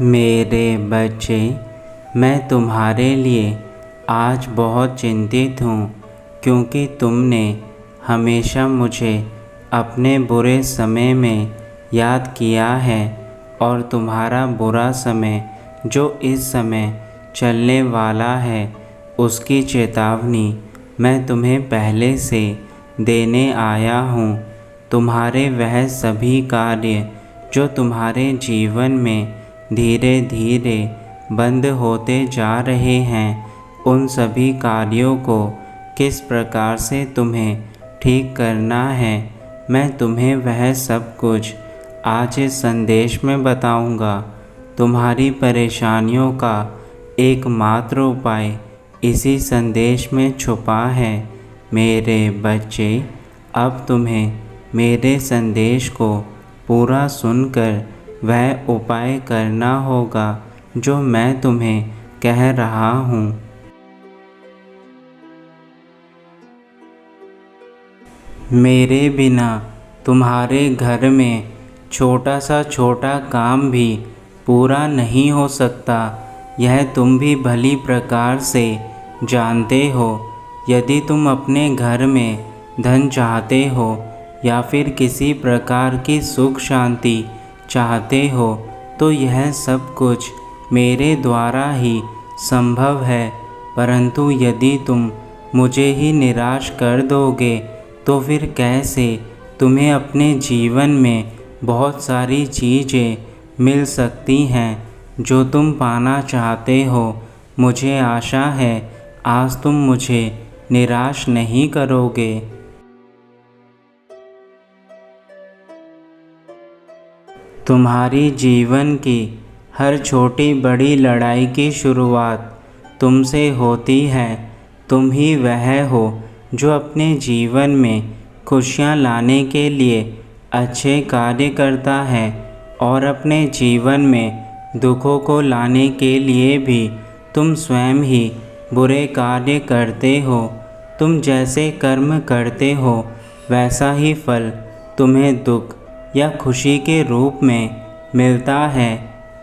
मेरे बच्चे, मैं तुम्हारे लिए आज बहुत चिंतित हूँ क्योंकि तुमने हमेशा मुझे अपने बुरे समय में याद किया है और तुम्हारा बुरा समय जो इस समय चलने वाला है उसकी चेतावनी मैं तुम्हें पहले से देने आया हूँ। तुम्हारे वह सभी कार्य जो तुम्हारे जीवन में धीरे धीरे बंद होते जा रहे हैं, उन सभी कार्यों को किस प्रकार से तुम्हें ठीक करना है, मैं तुम्हें वह सब कुछ आज इस संदेश में बताऊंगा। तुम्हारी परेशानियों का एकमात्र उपाय इसी संदेश में छुपा है। मेरे बच्चे, अब तुम्हें मेरे संदेश को पूरा सुनकर वह उपाय करना होगा जो मैं तुम्हें कह रहा हूँ। मेरे बिना तुम्हारे घर में छोटा काम भी पूरा नहीं हो सकता, यह तुम भी भली प्रकार से जानते हो। यदि तुम अपने घर में धन चाहते हो या फिर किसी प्रकार की सुख शांति चाहते हो, तो यह सब कुछ मेरे द्वारा ही संभव है। परंतु यदि तुम मुझे ही निराश कर दोगे तो फिर कैसे तुम्हें अपने जीवन में बहुत सारी चीज़ें मिल सकती हैं जो तुम पाना चाहते हो। मुझे आशा है आज तुम मुझे निराश नहीं करोगे। तुम्हारी जीवन की हर छोटी बड़ी लड़ाई की शुरुआत तुमसे होती है। तुम ही वह हो जो अपने जीवन में खुशियाँ लाने के लिए अच्छे कार्य करता है और अपने जीवन में दुखों को लाने के लिए भी तुम स्वयं ही बुरे कार्य करते हो। तुम जैसे कर्म करते हो वैसा ही फल तुम्हें दुख या खुशी के रूप में मिलता है।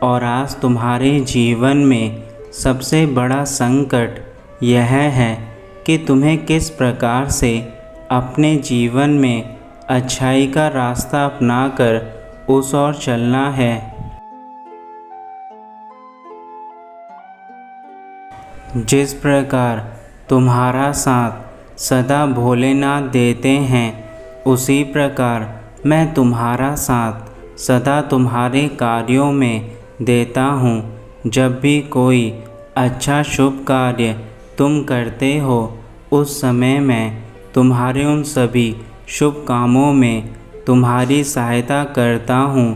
और आज तुम्हारे जीवन में सबसे बड़ा संकट यह है कि तुम्हें किस प्रकार से अपने जीवन में अच्छाई का रास्ता अपनाकर उस ओर चलना है। जिस प्रकार तुम्हारा साथ सदा भोलेनाथ देते हैं, उसी प्रकार मैं तुम्हारा साथ सदा तुम्हारे कार्यों में देता हूँ। जब भी कोई अच्छा शुभ कार्य तुम करते हो, उस समय मैं तुम्हारे उन सभी शुभ कामों में तुम्हारी सहायता करता हूँ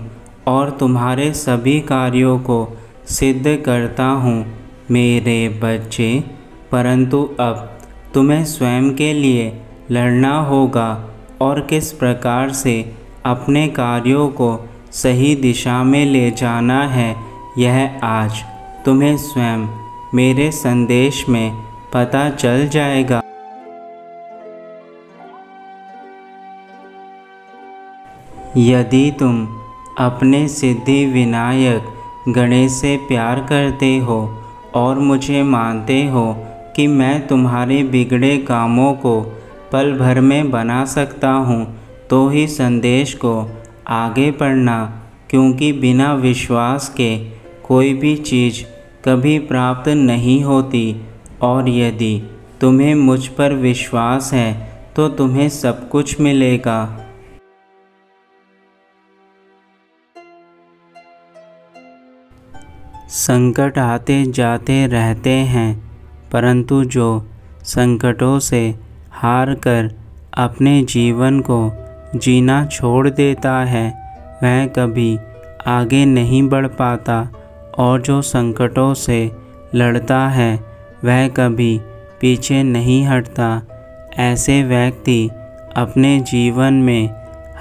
और तुम्हारे सभी कार्यों को सिद्ध करता हूँ। मेरे बच्चे, परंतु अब तुम्हें स्वयं के लिए लड़ना होगा और किस प्रकार से अपने कार्यों को सही दिशा में ले जाना है, यह आज तुम्हें स्वयं मेरे संदेश में पता चल जाएगा। यदि तुम अपने सिद्धि विनायक गणेश से प्यार करते हो और मुझे मानते हो कि मैं तुम्हारे बिगड़े कामों को पल भर में बना सकता हूँ, तो ही संदेश को आगे पढ़ना, क्योंकि बिना विश्वास के कोई भी चीज़ कभी प्राप्त नहीं होती। और यदि तुम्हें मुझ पर विश्वास है तो तुम्हें सब कुछ मिलेगा। संकट आते जाते रहते हैं, परंतु जो संकटों से हार कर अपने जीवन को जीना छोड़ देता है, वह कभी आगे नहीं बढ़ पाता। और जो संकटों से लड़ता है, वह कभी पीछे नहीं हटता। ऐसे व्यक्ति अपने जीवन में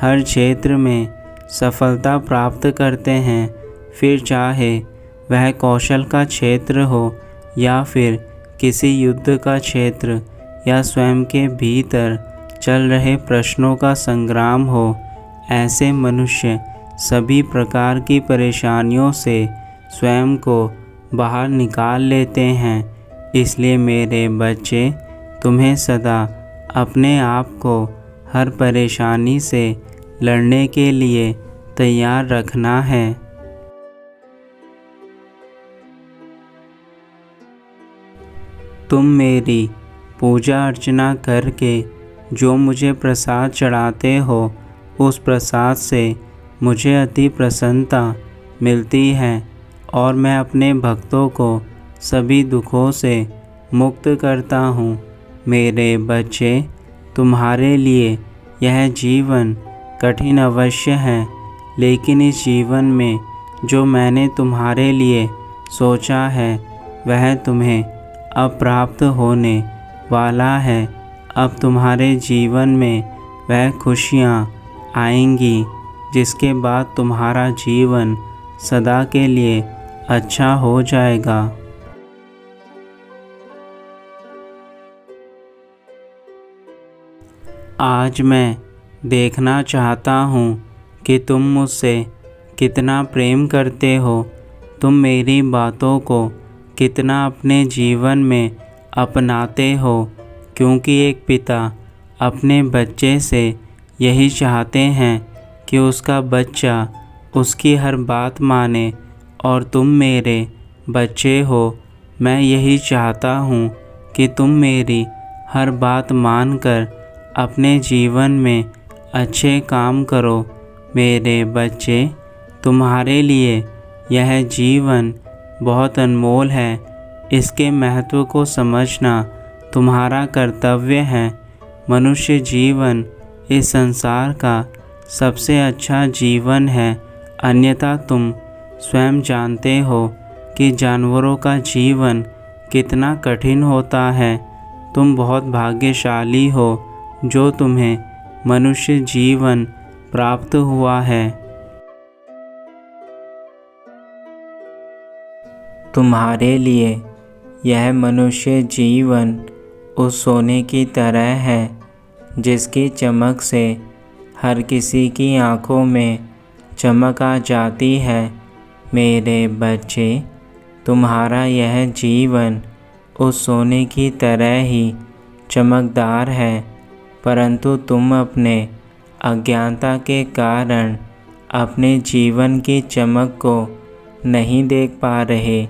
हर क्षेत्र में सफलता प्राप्त करते हैं, फिर चाहे वह कौशल का क्षेत्र हो या फिर किसी युद्ध का क्षेत्र या स्वयं के भीतर चल रहे प्रश्नों का संग्राम हो। ऐसे मनुष्य सभी प्रकार की परेशानियों से स्वयं को बाहर निकाल लेते हैं। इसलिए मेरे बच्चे, तुम्हें सदा अपने आप को हर परेशानी से लड़ने के लिए तैयार रखना है। तुम मेरी पूजा अर्चना करके जो मुझे प्रसाद चढ़ाते हो, उस प्रसाद से मुझे अति प्रसन्नता मिलती है और मैं अपने भक्तों को सभी दुखों से मुक्त करता हूँ। मेरे बच्चे, तुम्हारे लिए यह जीवन कठिन अवश्य है, लेकिन इस जीवन में जो मैंने तुम्हारे लिए सोचा है वह तुम्हें अब प्राप्त होने वाला है। अब तुम्हारे जीवन में वह खुशियाँ आएंगी जिसके बाद तुम्हारा जीवन सदा के लिए अच्छा हो जाएगा। आज मैं देखना चाहता हूँ कि तुम मुझसे कितना प्रेम करते हो, तुम मेरी बातों को कितना अपने जीवन में अपनाते हो, क्योंकि एक पिता अपने बच्चे से यही चाहते हैं कि उसका बच्चा उसकी हर बात माने, और तुम मेरे बच्चे हो। मैं यही चाहता हूँ कि तुम मेरी हर बात मानकर अपने जीवन में अच्छे काम करो। मेरे बच्चे, तुम्हारे लिए यह जीवन बहुत अनमोल है। इसके महत्व को समझना तुम्हारा कर्तव्य है। मनुष्य जीवन इस संसार का सबसे अच्छा जीवन है, अन्यथा तुम स्वयं जानते हो कि जानवरों का जीवन कितना कठिन होता है। तुम बहुत भाग्यशाली हो जो तुम्हें मनुष्य जीवन प्राप्त हुआ है। तुम्हारे लिए यह मनुष्य जीवन उस सोने की तरह है जिसकी चमक से हर किसी की आँखों में चमक आ जाती है। मेरे बच्चे, तुम्हारा यह जीवन उस सोने की तरह ही चमकदार है, परंतु तुम अपने अज्ञानता के कारण अपने जीवन की चमक को नहीं देख पा रहे।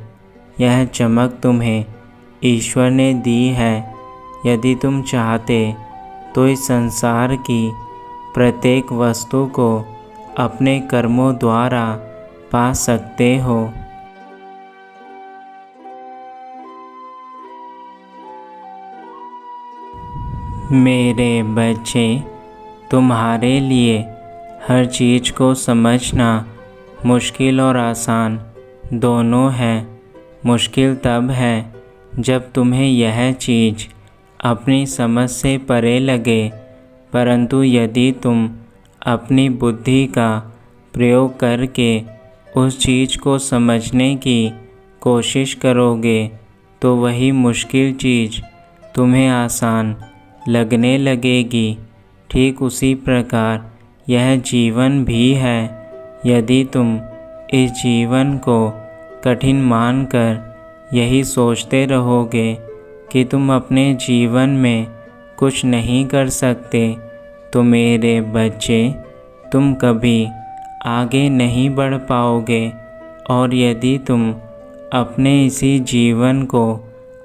यह चमक तुम्हें ईश्वर ने दी है। यदि तुम चाहते तो इस संसार की प्रत्येक वस्तु को अपने कर्मों द्वारा पा सकते हो। मेरे बच्चे, तुम्हारे लिए हर चीज़ को समझना मुश्किल और आसान दोनों है। मुश्किल तब है जब तुम्हें यह चीज़ अपनी समझ से परे लगे, परंतु यदि तुम अपनी बुद्धि का प्रयोग करके उस चीज़ को समझने की कोशिश करोगे तो वही मुश्किल चीज़ तुम्हें आसान लगने लगेगी। ठीक उसी प्रकार यह जीवन भी है। यदि तुम इस जीवन को कठिन मानकर यही सोचते रहोगे कि तुम अपने जीवन में कुछ नहीं कर सकते, तो मेरे बच्चे, तुम कभी आगे नहीं बढ़ पाओगे। और यदि तुम अपने इसी जीवन को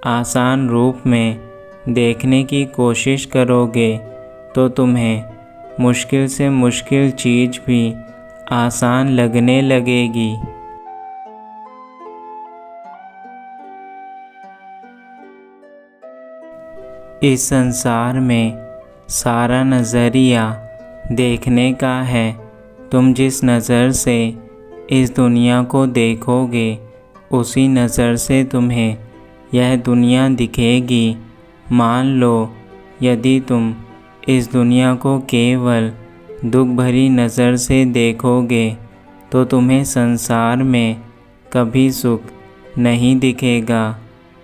आसान रूप में देखने की कोशिश करोगे तो तुम्हें मुश्किल से मुश्किल चीज़ भी आसान लगने लगेगी। इस संसार में सारा नज़रिया देखने का है। तुम जिस नज़र से इस दुनिया को देखोगे, उसी नज़र से तुम्हें यह दुनिया दिखेगी। मान लो, यदि तुम इस दुनिया को केवल दुख भरी नज़र से देखोगे तो तुम्हें संसार में कभी सुख नहीं दिखेगा।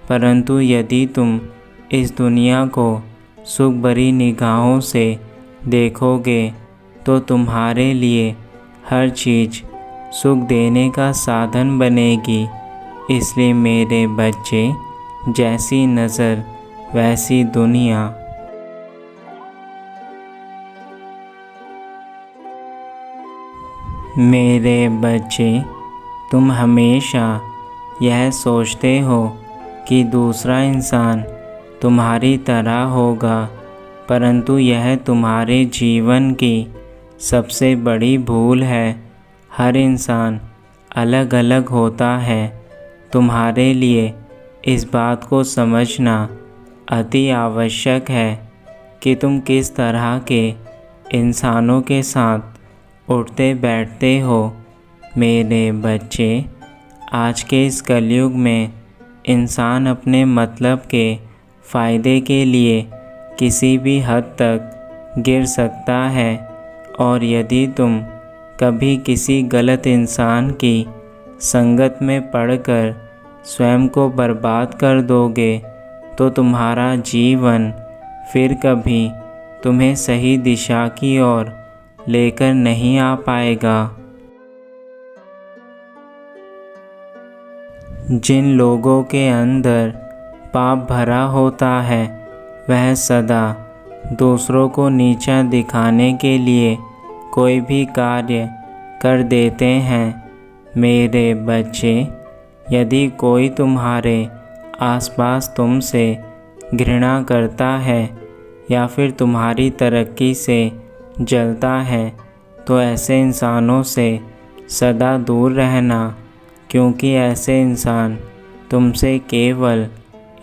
परंतु यदि तुम इस दुनिया को सुख भरी निगाहों से देखोगे तो तुम्हारे लिए हर चीज़ सुख देने का साधन बनेगी। इसलिए मेरे बच्चे, जैसी नज़र वैसी दुनिया। मेरे बच्चे, तुम हमेशा यह सोचते हो कि दूसरा इंसान तुम्हारी तरह होगा, परंतु यह तुम्हारे जीवन की सबसे बड़ी भूल है। हर इंसान अलग अलग होता है। तुम्हारे लिए इस बात को समझना अति आवश्यक है कि तुम किस तरह के इंसानों के साथ उठते बैठते हो। मेरे बच्चे, आज के इस कलयुग में इंसान अपने मतलब के फ़ायदे के लिए किसी भी हद तक गिर सकता है, और यदि तुम कभी किसी गलत इंसान की संगत में पड़कर स्वयं को बर्बाद कर दोगे तो तुम्हारा जीवन फिर कभी तुम्हें सही दिशा की ओर लेकर नहीं आ पाएगा। जिन लोगों के अंदर पाप भरा होता है वह सदा दूसरों को नीचा दिखाने के लिए कोई भी कार्य कर देते हैं। मेरे बच्चे, यदि कोई तुम्हारे आसपास तुमसे घृणा करता है या फिर तुम्हारी तरक्की से जलता है तो ऐसे इंसानों से सदा दूर रहना, क्योंकि ऐसे इंसान तुमसे केवल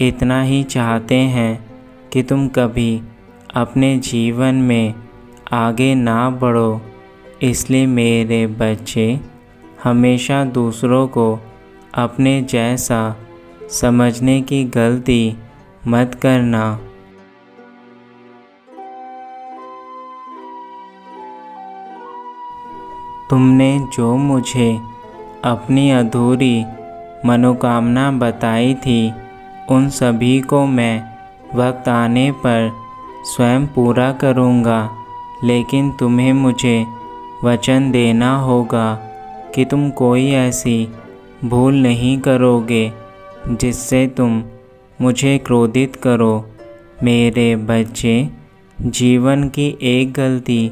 इतना ही चाहते हैं कि तुम कभी अपने जीवन में आगे ना बढ़ो। इसलिए मेरे बच्चे, हमेशा दूसरों को अपने जैसा समझने की गलती मत करना। तुमने जो मुझे अपनी अधूरी मनोकामना बताई थी उन सभी को मैं वक्त आने पर स्वयं पूरा करूँगा, लेकिन तुम्हें मुझे वचन देना होगा कि तुम कोई ऐसी भूल नहीं करोगे जिससे तुम मुझे क्रोधित करो। मेरे बच्चे, जीवन की एक गलती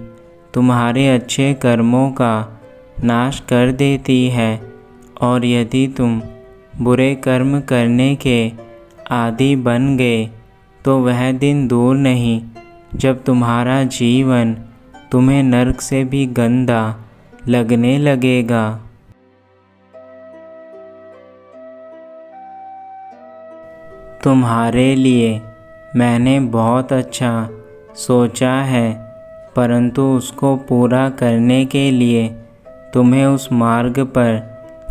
तुम्हारे अच्छे कर्मों का नाश कर देती है, और यदि तुम बुरे कर्म करने के आदी बन गए तो वह दिन दूर नहीं जब तुम्हारा जीवन तुम्हें नरक से भी गंदा लगने लगेगा। तुम्हारे लिए मैंने बहुत अच्छा सोचा है, परंतु उसको पूरा करने के लिए तुम्हें उस मार्ग पर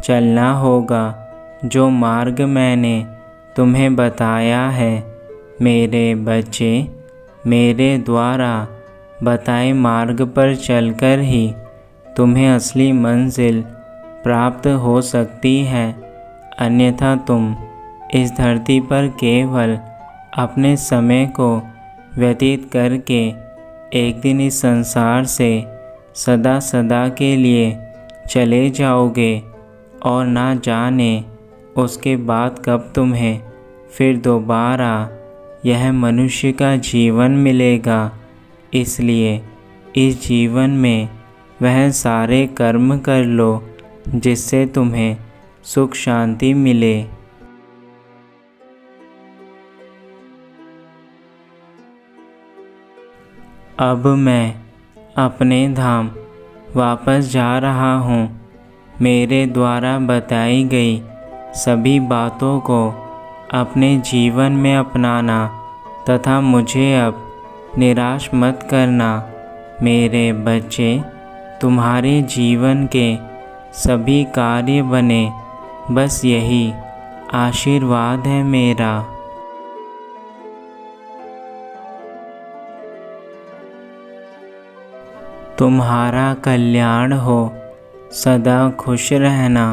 चलना होगा जो मार्ग मैंने तुम्हें बताया है। मेरे बच्चे, मेरे द्वारा बताए मार्ग पर चलकर ही तुम्हें असली मंजिल प्राप्त हो सकती है, अन्यथा तुम इस धरती पर केवल अपने समय को व्यतीत करके एक दिन इस संसार से सदा सदा के लिए चले जाओगे, और ना जाने उसके बाद कब तुम्हें फिर दोबारा यह मनुष्य का जीवन मिलेगा। इसलिए इस जीवन में वह सारे कर्म कर लो जिससे तुम्हें सुख शांति मिले। अब मैं अपने धाम वापस जा रहा हूँ। मेरे द्वारा बताई गई सभी बातों को अपने जीवन में अपनाना तथा मुझे अब निराश मत करना। मेरे बच्चे, तुम्हारे जीवन के सभी कार्य बने, बस यही आशीर्वाद है मेरा। तुम्हारा कल्याण हो, सदा खुश रहना।